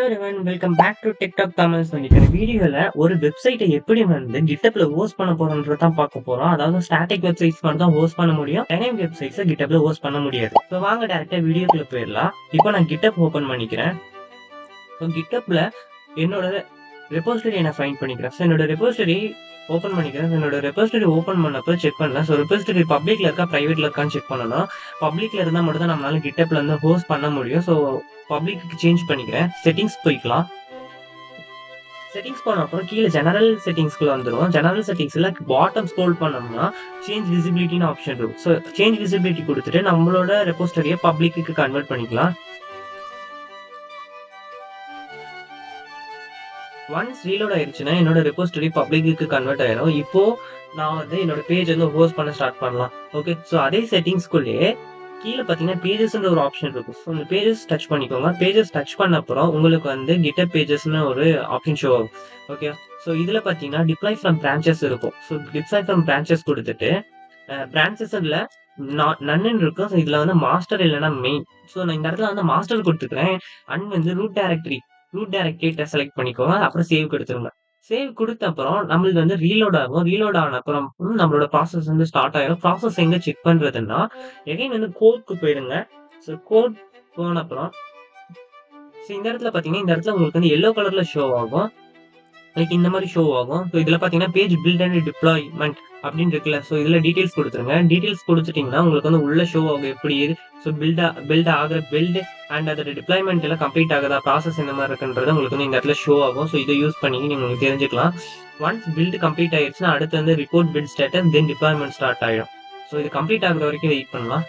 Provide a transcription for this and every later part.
Everyone welcome back to TikTok Tamil. சொல்லிக்கிற வீடியோல ஒரு வெப்சைட்டை எப்படி கிட்டப்ல ஹோஸ்ட் பண்ண போறோம்ன்றத தான் பார்க்க போறோம். அதாவது ஸ்டாட்டிக் வெப்சைட்ஸ் மட்டும் தான் ஹோஸ்ட் பண்ண முடியும். டைனமிக் வெப்சைட்ஸை கிட்டப்ல ஹோஸ்ட் பண்ண முடியாது. ஸோ வாங்க டேரக்டா வீடியோக்குள்ள போயிடலாம். இப்போ நான் கிட்டப் ஓபன் பண்ணிக்கிறேன். ஸோ கிட்டப்ல என்னோட ரெபோசிட்டரி நான் ஃபைண்ட் பண்ணிக்கிறேன். ஸோ என்னோட ரெபோசிட்டரி ஓப்பன் பண்ணிக்கிறேன். என்னோட ரெபோசிட்டரி ஓப்பன் பண்ணப்போ செக் பண்ணேன். ஸோ ரெபோசிட்டரி பப்ளிக்ல இருக்கா பிரைவேட்ல இருக்கான்னு செக் பண்ணணும். பப்ளிக்ல இருந்தால் மட்டும் தான் நம்மளால கிட்டப்ல இருந்து ஹோஸ்ட் பண்ண முடியும். ஸோ பப்ளிக்கு சேஞ்ச் பண்ணிக்கிறேன். செட்டிங்ஸ் போய்க்கலாம். செட்டிங்ஸ் போன அப்புறம் கீழே ஜெனரல் செட்டிங்ஸ்க்குள்ள வந்துடும். ஜெனரல் செட்டிங்ஸ்ல பாட்டம் ஸ்க்ரோல் பண்ணோம்னா சேஞ்ச் விசிபிலிட்டின்னு ஆப்ஷன் இருக்கும். ஸோ சேஞ்ச் விசிபிலிட்டி கொடுத்துட்டு நம்மளோட ரெபோசிட்டரியை பப்ளிக்கு கன்வெர்ட் பண்ணிக்கலாம். ஒன்ஸ் ரீலோட் ஆயிருச்சுன்னா என்னோட ரெபோசிட்டரி பப்ளிக்கு கன்வெர்ட் ஆயிடும். இப்போ நான் என்னோட பேஜ் ஹோஸ்ட் பண்ண ஸ்டார்ட் பண்ணலாம். ஓகே, ஸோ அதே செட்டிங்ஸ்குள்ளேயே கீழே பார்த்தீங்கன்னா பேஜஸ்ன்ற ஒரு ஆப்ஷன் இருக்கும். ஸோ அந்த பேஜஸ் டச் பண்ணிக்கோங்க. பேஜஸ் டச் பண்ண அப்புறம் உங்களுக்கு கிட்டப் பேஜஸ்னு ஒரு ஆப்ஷன் ஷோ ஆகும். ஓகே, ஸோ இதில் பார்த்தீங்கன்னா டிப்ளாய் ஃப்ரம் பிரான்ச்சஸ் இருக்கும். ஸோ டிப்ளாய் ஃப்ரம் பிரான்ச்சஸ் கொடுத்துட்டு பிரான்ச்சஸ்ல நன்னு இருக்கும். ஸோ இதில் மாஸ்டர் இல்லைன்னா மெயின். ஸோ நான் இந்த இடத்துல மாஸ்டர் கொடுத்துக்கிறேன். அண்ட் ரூட் டைரக்டரி செலக்ட் பண்ணிக்கோங்க. அப்புறம் சேவ் கொடுத்துருங்க. சேவ் கொடுத்த அப்புறம் நம்மளுக்கு ரீலோட் ஆகும். ரீலோட் ஆன அப்புறம் நம்மளோட ப்ராசஸ் ஸ்டார்ட் ஆயிடும். ப்ராசஸ் எங்க செக் பண்றதுன்னா எகைன் கோட்க்கு போயிடுங்க. ஸோ கோட் போன அப்புறம் இந்த இடத்துல பாத்தீங்கன்னா இந்த இடத்துல உங்களுக்கு எல்லோ கலர்ல ஷோ ஆகும். லைக் இந்த மாதிரி ஷோ ஆகும். ஸோ இதுல பாத்தீங்கன்னா பேஜ் பில்ட் அண்ட் டிப்ளாய்மெண்ட் அப்படின்னு இருக்குல்ல. ஸோ இதுல டீடைல்ஸ் கொடுத்துருங்க. டீடைல்ஸ் கொடுத்துட்டீங்கன்னா உங்களுக்கு உள்ள ஷோ ஆகும் எப்படி. ஸோ பில்ட் ஆகிற பில்ட் அண்ட் அதோட டிப்ளாய்மெண்ட் எல்லாம் கம்ப்ளீட் ஆகுதா, ப்ராசஸ் இந்த மாதிரி இருக்குன்றது உங்களுக்கு இந்த இடத்துல ஷோ ஆகும். ஸோ இதை யூஸ் பண்ணி நீங்க உங்களுக்கு தெரிஞ்சுக்கலாம். ஒன்ஸ் பில்ட் கம்ப்ளீட் ஆயிடுச்சுன்னா அடுத்து ரிப்போர்ட் பில்ட் ஸ்டேட்டஸ் தென் டிப்ளாய்மெண்ட் ஸ்டார்ட் ஆயிடும். ஸோ இது கம்ப்ளீட் ஆகுற வரைக்கும் வெயிட் பண்ணலாம்.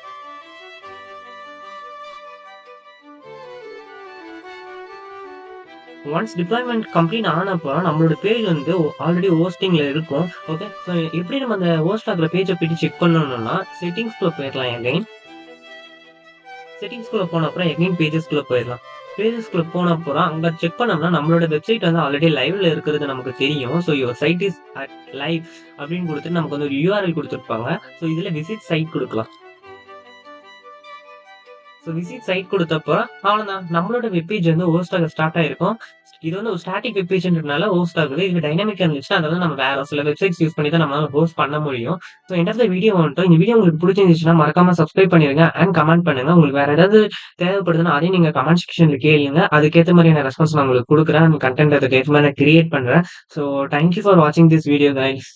ஒன்ஸ் டிப்ளாய்மெண்ட் கம்ப்ளீட் ஆனப்போ நம்மளோட பேஜ் ஆல்ரெடி ஹோஸ்டிங்ல இருக்கும். ஓகே, ஸோ எப்படி நம்ம அந்த ஹோஸ்ட் ஆகிற பேஜை போயிட்டு செக் பண்ணணும்னா செட்டிங்ஸ்குள்ள போயிடலாம். எகைன் செட்டிங்ஸ்குள்ள போன அப்புறம் எகைன் பேஜஸ்குள்ள போயிடலாம். பேஜஸ்குள்ள போன அப்புறம் அங்க செக் பண்ணோம்னா நம்மளோட வெப்சைட் ஆல்ரெடி லைவ்ல இருக்கிறது நமக்கு தெரியும். So your site is at live அப்படின்னு கொடுத்துட்டு நமக்கு ஒரு யூஆர்எல் கொடுத்துருப்பாங்க. ஸோ இதுல விசிட் சைட் கொடுக்கலாம். ஸோ விசிட் சைட் கொடுத்தப்போ அவ்வளோதான், நம்மளோட வெப்பேஜ் ஹோஸ்ட் ஆக ஸ்டார்ட் ஆயிருக்கும். இது ஒரு ஸ்டாட்டிக் வெப்பேஜ்ன்றதுனால ஹோஸ்ட் ஆகுது. இது டைனமிக் இருந்துச்சுன்னா அதெல்லாம் நம்ம வேற சில வெப்சைட்ஸ் யூஸ் பண்ணி தான் நம்மளால ஹோஸ்ட் பண்ண முடியும். ஸோ இந்த வீடியோ இந்த வீடியோ உங்களுக்கு பிடிச்சிருந்துச்சுன்னா மறக்காம சப்ஸ்கிரைப் பண்ணிருங்க அண்ட் கமெண்ட் பண்ணுங்க. உங்களுக்கு வேற ஏதாவது தேவைப்படுதுன்னா அதையும் நீங்க கமெண்ட் செக்ஷன்ல கேளுங்க. அதுக்கேற்ற மாதிரியான ரெஸ்பான்ஸ் நான் உங்களுக்கு கொடுக்குறேன். கண்டென்ட் அதுக்கு ஏற்ற மாதிரி கிரியேட் பண்றேன். ஸோ தேங்க்யூ ஃபார் வாட்சிங் திஸ் வீடியோ கைஸ்.